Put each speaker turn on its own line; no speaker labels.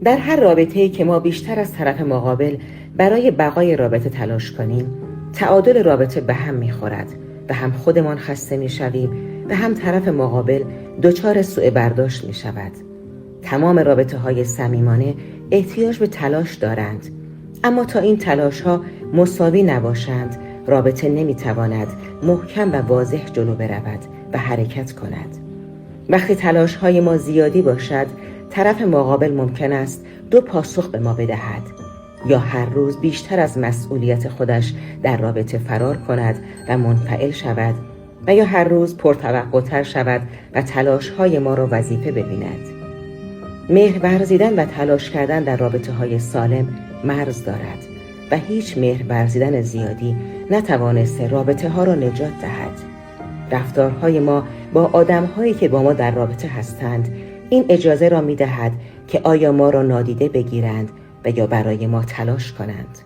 در هر رابطه‌ای که ما بیشتر از طرف مقابل برای بقای رابطه تلاش کنیم، تعادل رابطه به هم می‌خورد و هم خودمان خسته می‌شویم و هم طرف مقابل دچار سوء برداشت می‌شود. تمام رابطه‌های صمیمانه احتیاج به تلاش دارند، اما تا این تلاش‌ها مساوی نباشند، رابطه نمی‌تواند محکم و واضح جلو برود و حرکت کند. وقتی تلاش‌های ما زیادی باشد، طرف مقابل ممکن است دو پاسخ به ما بدهد: یا هر روز بیشتر از مسئولیت خودش در رابطه فرار کند و منفعل شود، و یا هر روز پرتوقع‌تر شود و تلاش‌های ما را وظیفه ببیند. مهر ورزیدن و تلاش کردن در رابطه‌های سالم مرز دارد و هیچ مهر ورزیدن زیادی نتوانسته رابطه‌ها را نجات دهد. رفتارهای ما با آدم‌هایی که با ما در رابطه هستند این اجازه را می‌دهد که آیا ما را نادیده بگیرند و یا برای ما تلاش کنند.